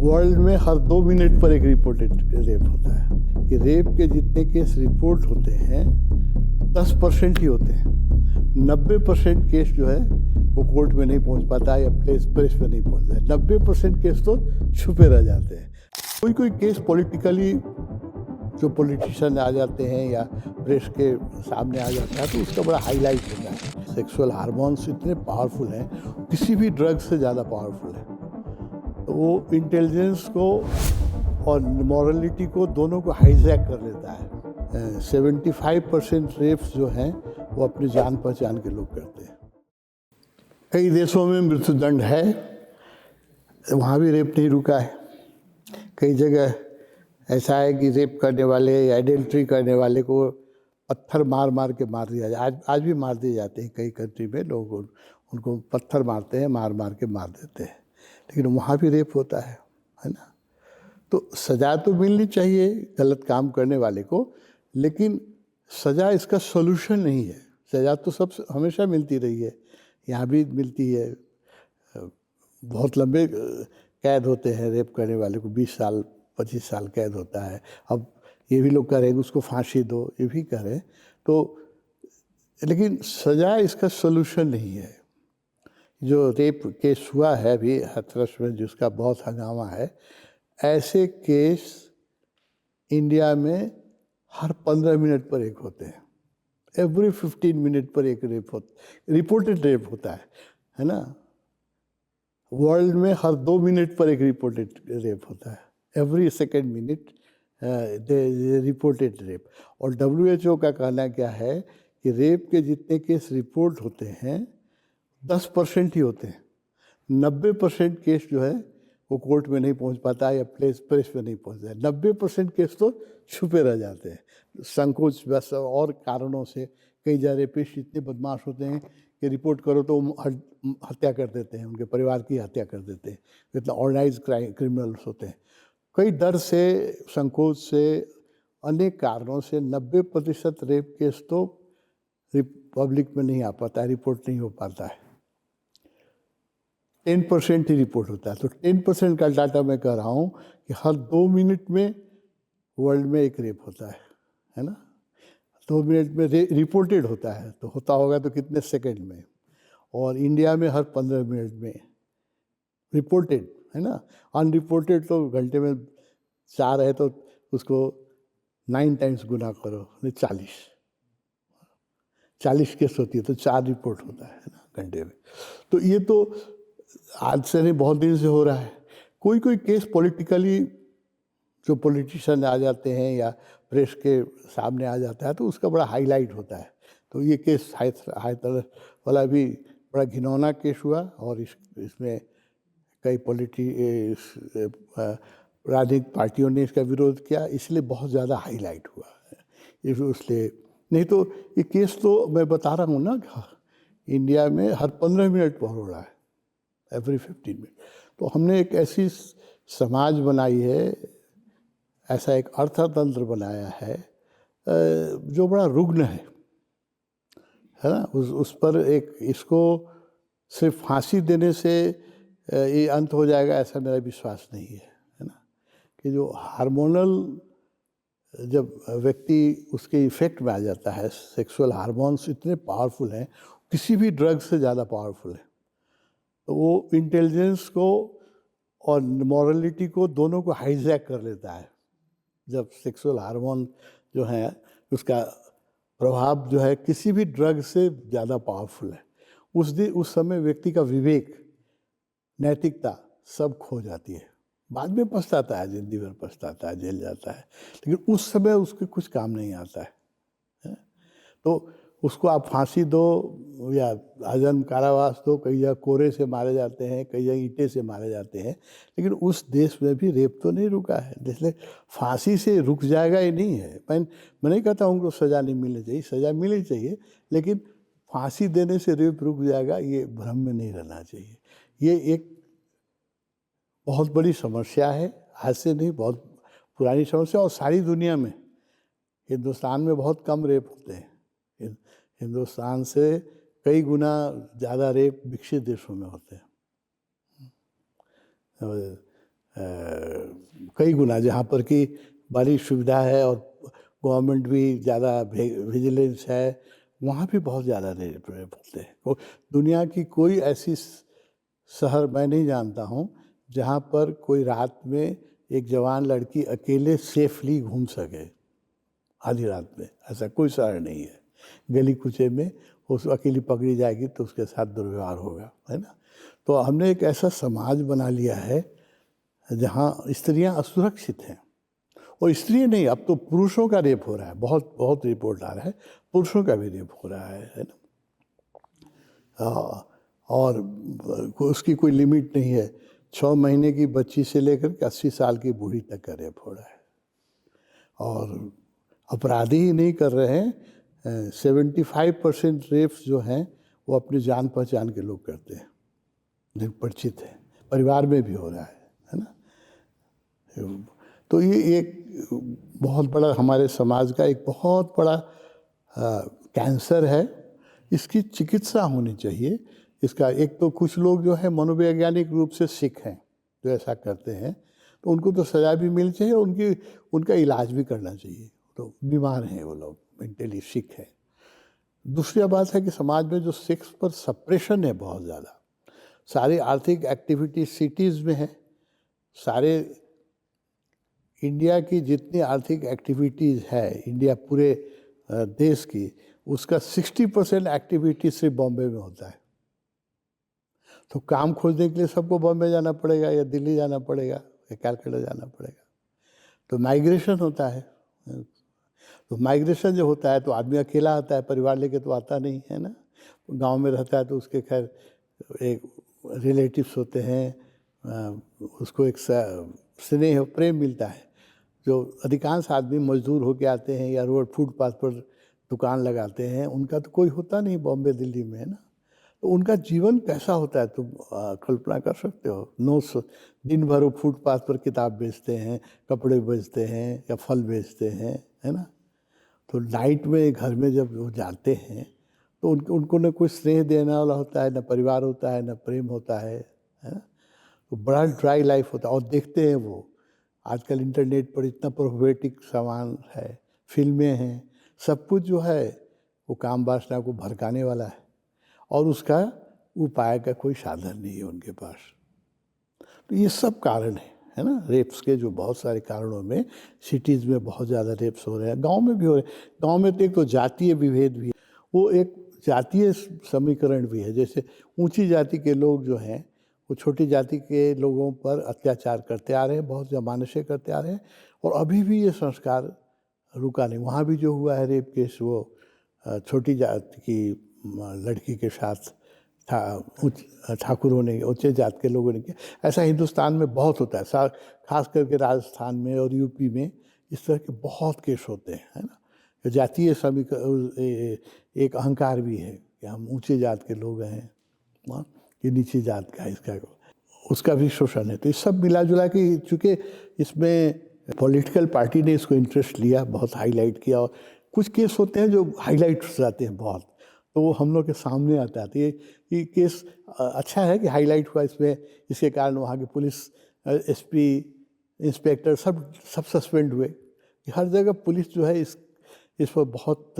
World में हर 2 minute पर एक रिपोर्टेड रेप होता है। कि रेप के जितने केस रिपोर्ट होते हैं 10% ही होते हैं। 90% केस जो है वो कोर्ट में नहीं पहुंच पाता है या प्रेस में नहीं पहुंचता है। 90% केस तो छुपे रह जाते हैं। कोई कोई केस पॉलिटिकली जो पॉलिटिशियन आ जाते हैं या प्रेस के सामने आ जाता है तो उसका बड़ा हाईलाइट होता है। सेक्सुअल हार्मोन्स इतने पावरफुल हैं, किसी भी ड्रग से ज़्यादा पावरफुल है। तो वो इंटेलिजेंस को और मॉरलिटी को दोनों को हाईजैक कर लेता है। 75% रेप्स जो हैं वो अपनी जान पहचान के लोग करते हैं। कई देशों में मृत्युदंड है, वहाँ भी रेप नहीं रुका है। कई जगह ऐसा है कि रेप करने वाले या एडल्ट्री करने वाले को पत्थर मार मार के मार दिया जाए। आज भी मार दिए जाते हैं। कई कंट्री में लोग उनको पत्थर मारते हैं, मार मार के मार देते हैं। लेकिन वहाँ भी रेप होता है ना। तो सज़ा तो मिलनी चाहिए गलत काम करने वाले को, लेकिन सज़ा इसका सोल्यूशन नहीं है। सज़ा तो सब हमेशा मिलती रही है, यहाँ भी मिलती है। बहुत लंबे कैद होते हैं रेप करने वाले को, 20 साल 25 साल कैद होता है। अब ये भी लोग करें उसको फांसी दो, ये भी करें तो, लेकिन सज़ा इसका सोल्यूशन नहीं है। जो रेप केस हुआ है अभी हाथरस में जिसका बहुत हंगामा है, ऐसे केस इंडिया में हर 15 मिनट पर एक होते हैं। एवरी 15 मिनट पर एक रिपोर्टेड रेप होता है ना। वर्ल्ड में हर 2 मिनट पर एक रिपोर्टेड रेप होता है। Every second minute reported rape. और WHO का कहना क्या है कि रेप के जितने केस रिपोर्ट होते हैं 10% ही होते हैं। 90% केस जो है वो कोर्ट में नहीं पहुंच पाता है या प्रेस में नहीं पहुंचता है। 90% केस तो छुपे रह जाते हैं संकोच बस और कारणों से। कई जगह रेपिस्ट इतने बदमाश होते हैं कि रिपोर्ट करो तो हत्या कर देते हैं, उनके परिवार की हत्या कर देते हैं। इतना ऑर्गेनाइज क्रिमिनल्स होते हैं। कई डर से, संकोच से, अनेक कारणों से 90% रेप केस तो पब्लिक में नहीं आ पाता है, रिपोर्ट नहीं हो पाता है। 10% ही रिपोर्ट होता है। तो 10% का डाटा मैं कह रहा हूँ कि हर 2 मिनट में वर्ल्ड में एक रेप होता है ना। 2 मिनट में रिपोर्टेड होता है, तो होता होगा तो कितने सेकंड में। और इंडिया में हर 15 मिनट में रिपोर्टेड है ना। अनरिपोर्टेड तो घंटे में 4 है तो उसको 9 टाइम्स गुना करो, 40 केस होती है तो 4 रिपोर्ट होता है ना घंटे में। तो ये तो आज से नहीं, बहुत दिन से हो रहा है। कोई कोई केस पॉलिटिकली जो पॉलिटिशियन आ जाते हैं या प्रेस के सामने आ जाता है तो उसका बड़ा हाईलाइट होता है। तो ये केस हाथरस वाला भी बड़ा घिनौना केस हुआ और इसमें कई राजनीतिक पार्टियों ने इसका विरोध किया, इसलिए बहुत ज़्यादा हाईलाइट हुआ इसलिए। नहीं तो ये केस तो मैं बता रहा हूँ ना, इंडिया में हर 15 मिनट पर हो रहा है, एवरी 15 मिनट। तो हमने एक ऐसी समाज बनाई है, ऐसा एक अर्थतंत्र बनाया है जो बड़ा रुग्ण है ना। उस पर एक इसको सिर्फ फांसी देने से ये अंत हो जाएगा ऐसा मेरा विश्वास नहीं है ना। कि जो हार्मोनल जब व्यक्ति उसके इफेक्ट में आ जाता है, सेक्सुअल हार्मोन्स इतने पावरफुल हैं, किसी भी ड्रग से ज़्यादा पावरफुल है। तो वो इंटेलिजेंस को और मॉरलिटी को दोनों को हाईजैक कर लेता है। जब सेक्सुअल हार्मोन जो है उसका प्रभाव जो है किसी भी ड्रग से ज़्यादा पावरफुल है, उस समय व्यक्ति का विवेक, नैतिकता सब खो जाती है। बाद में पछताता है, जिंदगी भर पछताता है, जेल जाता है, लेकिन उस समय उसके कुछ काम नहीं आता है। तो उसको आप फांसी दो या आजीवन कारावास दो, कई जगह कोरे से मारे जाते हैं, कई जगह ईंटे से मारे जाते हैं, लेकिन उस देश में भी रेप तो नहीं रुका है। इसलिए फांसी से रुक जाएगा ये नहीं है। मैं नहीं कहता हूँ उनको सज़ा नहीं मिलनी चाहिए, सज़ा मिलनी चाहिए, लेकिन फांसी देने से रेप रुक जाएगा ये भ्रम में नहीं रहना चाहिए। ये एक बहुत बड़ी समस्या है, आज से नहीं, बहुत पुरानी समस्या। और सारी दुनिया में, हिंदुस्तान में बहुत कम रेप होते हैं। हिंदुस्तान से कई गुना ज़्यादा रेप विकसित देशों में होते हैं। कई गुना, जहाँ पर कि बड़ी सुविधा है और गवर्नमेंट भी ज़्यादा विजिलेंस है, वहाँ भी बहुत ज़्यादा रेप होते हैं। तो दुनिया की कोई ऐसी शहर मैं नहीं जानता हूँ जहाँ पर कोई रात में एक जवान लड़की अकेले सेफली घूम सके आधी रात में, ऐसा कोई शहर नहीं है। गली कुचे में उस अकेली पकड़ी जाएगी तो उसके साथ दुर्व्यवहार होगा, है ना। तो हमने एक ऐसा समाज बना लिया है जहाँ स्त्रियाँ असुरक्षित हैं। और स्त्री नहीं, अब तो पुरुषों का रेप हो रहा है, बहुत बहुत रिपोर्ट आ रहा है, पुरुषों का भी रेप हो रहा है ना। और उसकी कोई लिमिट नहीं है। 6 महीने की बच्ची से लेकर के 80 साल की बूढ़ी तक का रेप हो रहा है। और अपराधी ही नहीं कर रहे हैं, 75% रेप्स जो हैं वो अपने जान पहचान के लोग करते हैं, जो परिचित हैं, परिवार में भी हो रहा है ना। तो ये एक बहुत बड़ा हमारे समाज का एक बहुत बड़ा कैंसर है। इसकी चिकित्सा होनी चाहिए। इसका एक तो कुछ लोग जो है मनोवैज्ञानिक रूप से सिख हैं जो ऐसा करते हैं, तो उनको तो सज़ा भी मिलनी चाहिए और उनका इलाज भी करना चाहिए। तो बीमार हैं वो लोग, मेंटली सिक है। दूसरी बात है कि समाज में जो सेक्स पर सप्रेशन है बहुत ज़्यादा, सारी आर्थिक एक्टिविटी सिटीज़ में है। सारे इंडिया की जितनी आर्थिक एक्टिविटीज़ है, इंडिया पूरे देश की, उसका 60% एक्टिविटी सिर्फ बॉम्बे में होता है। तो काम खोजने के लिए सबको बॉम्बे जाना पड़ेगा या दिल्ली जाना पड़ेगा या कैलकाटा जाना पड़ेगा। तो माइग्रेशन होता है। तो माइग्रेशन जो होता है तो आदमी अकेला आता है, परिवार लेके तो आता नहीं है ना। गांव में रहता है तो उसके खैर एक रिलेटिव्स होते हैं, उसको एक स्नेह प्रेम मिलता है। जो अधिकांश आदमी मजदूर होके आते हैं या रोड फुटपाथ पर दुकान लगाते हैं, उनका तो कोई होता नहीं बॉम्बे दिल्ली में, है ना। तो उनका जीवन कैसा होता है तुम कल्पना कर सकते हो। दिन भर वो फुटपाथ पर किताब बेचते हैं, कपड़े बेचते हैं या फल बेचते हैं, है ना। तो नाइट में घर में जब वो जाते हैं तो उनको न कोई स्नेह देने वाला होता है, न परिवार होता है, न प्रेम होता है ना। तो बड़ा ड्राई लाइफ होता है। और देखते हैं वो आजकल इंटरनेट पर इतना प्रोफेटिक सामान है, फिल्में हैं, सब कुछ जो है वो काम वासना को भड़काने वाला है और उसका उपाय का कोई साधन नहीं है उनके पास। तो ये सब कारण है ना रेप्स के, जो बहुत सारे कारणों में सिटीज़ में बहुत ज़्यादा रेप्स हो रहे हैं, गांव में भी हो रहे हैं। गांव में तो एक तो जातीय विभेद भी है, वो एक जातीय समीकरण भी है। जैसे ऊंची जाति के लोग जो हैं वो छोटी जाति के लोगों पर अत्याचार करते आ रहे हैं, बहुत ज़माने से करते आ रहे हैं, और अभी भी ये संस्कार रुका नहीं। वहाँ भी जो हुआ है रेप केस, वो छोटी जाति की लड़की के साथ ठाकुरों ने, उच्च जात के लोगों ने किया। ऐसा हिंदुस्तान में बहुत होता है, खास करके राजस्थान में और यूपी में इस तरह के बहुत केस होते हैं, है ना। जातीय एक अहंकार भी है कि हम ऊंचे जात के लोग हैं, कि नीचे जात का इसका, उसका भी शोषण है। तो ये सब मिला जुला के, चूँकि इसमें पॉलिटिकल पार्टी ने इसको इंटरेस्ट लिया, बहुत हाईलाइट किया, और कुछ केस होते हैं जो हाईलाइट हो जाते हैं बहुत, तो वो हम लोग के सामने आता है। तो ये केस अच्छा है कि हाईलाइट हुआ इसमें, इसके कारण वहाँ के पुलिस एसपी इंस्पेक्टर सब सस्पेंड हुए। हर जगह पुलिस जो है इस पर बहुत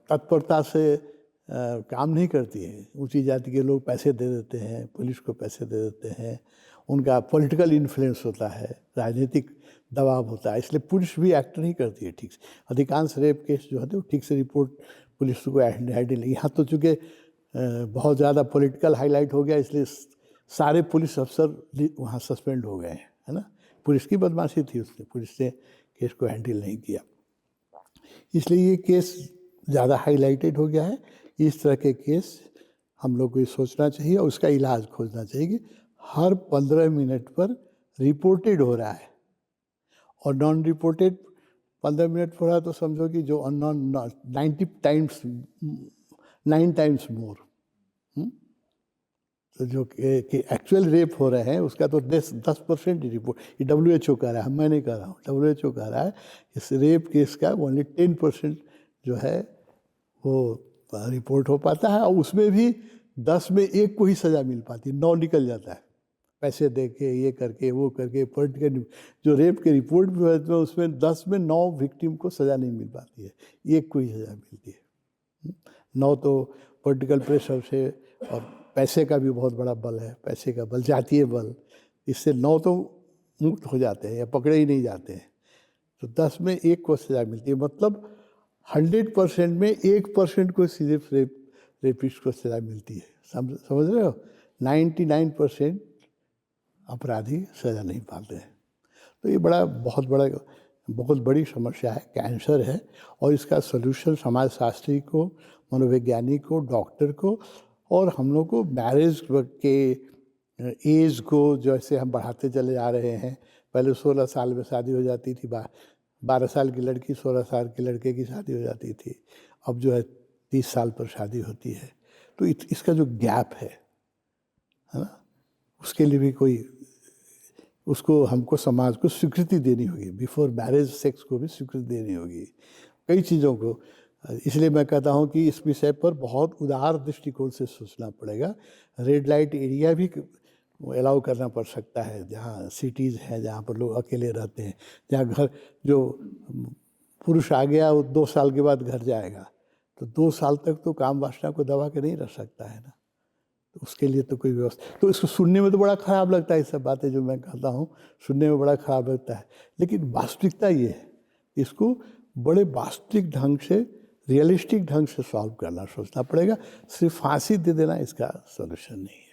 तत्परता से काम नहीं करती है। ऊंची जाति के लोग पैसे दे देते हैं, पुलिस को पैसे दे देते हैं, उनका पॉलिटिकल इन्फ्लुएंस होता है, राजनीतिक दबाव होता है, इसलिए पुलिस भी एक्ट नहीं करती है ठीक से। अधिकांश रेप केस जो होते हैं वो ठीक से रिपोर्ट पुलिस को हैंडल। यहाँ तो चूँकि बहुत ज़्यादा पॉलिटिकल हाईलाइट हो गया, इसलिए सारे पुलिस अफसर वहाँ सस्पेंड हो गए हैं, है ना। पुलिस की बदमाशी थी, उसने पुलिस ने केस को हैंडल नहीं किया, इसलिए ये केस ज़्यादा हाईलाइटेड हो गया है। इस तरह के केस हम लोग को ये सोचना चाहिए और उसका इलाज खोजना चाहिए कि हर 15 मिनट पर रिपोर्टेड हो रहा है, और नॉन रिपोर्टेड 15 मिनट हो रहा है तो समझो कि जो अननॉन 9 टाइम्स मोर। तो जो कि एक्चुअल रेप हो रहे हैं उसका तो 10% ही रिपोर्ट, ये WHO कह रहा है, मैं नहीं कह रहा हूँ, WHO कह रहा है इस रेप केस का ओनली 10% जो है वो रिपोर्ट हो पाता है, और उसमें भी 10 में 1 को ही सज़ा मिल पाती है, 9 निकल जाता है। पैसे दे के, ये करके, वो करके, पॉलिटिकल जो रेप के रिपोर्ट भी होते हैं उसमें 10 में 9 विक्टिम को सज़ा नहीं मिल पाती है, एक को ही सज़ा मिलती है। 9 तो पॉलिटिकल प्रेशर से और पैसे का भी बहुत बड़ा बल है, पैसे का बल, जातीय बल, इससे 9 तो मुक्त हो जाते हैं या पकड़े ही नहीं जाते हैं। तो 10 में 1 को सज़ा मिलती है, मतलब 100% में 1% को सिर्फ रेपिस्ट को सज़ा मिलती है। समझ रहे हो? 99% अपराधी सज़ा नहीं पाते हैं। तो ये बहुत बड़ी समस्या है, कैंसर है, और इसका सलूशन समाजशास्त्री को, मनोवैज्ञानिक को, डॉक्टर को और हम लोग को मैरिज के एज को जैसे हम बढ़ाते चले जा रहे हैं। पहले 16 साल में शादी हो जाती थी, 12 साल की लड़की 16 साल के लड़के की शादी हो जाती थी, अब जो है 30 साल पर शादी होती है। तो इसका जो गैप है ना, उसके लिए भी उसको हमको समाज को स्वीकृति देनी होगी। बिफोर मैरिज सेक्स को भी स्वीकृति देनी होगी, कई चीज़ों को। इसलिए मैं कहता हूँ कि इस विषय पर बहुत उदार दृष्टिकोण से सोचना पड़ेगा। रेड लाइट एरिया भी अलाउ करना पड़ सकता है, जहाँ सिटीज़ हैं, जहाँ पर लोग अकेले रहते हैं, जहाँ घर जो पुरुष आ गया वो 2 साल के बाद घर जाएगा, तो 2 साल तक तो काम वासना को दबा के नहीं रख सकता है ना। तो उसके लिए तो कोई व्यवस्था, तो इसको सुनने में तो बड़ा ख़राब लगता है, ये सब बातें जो मैं कहता हूँ सुनने में बड़ा ख़राब लगता है, लेकिन वास्तविकता ये है, इसको बड़े वास्तविक ढंग से, रियलिस्टिक ढंग से सॉल्व करना, सोचना पड़ेगा। सिर्फ फांसी दे देना इसका सॉल्यूशन नहीं है।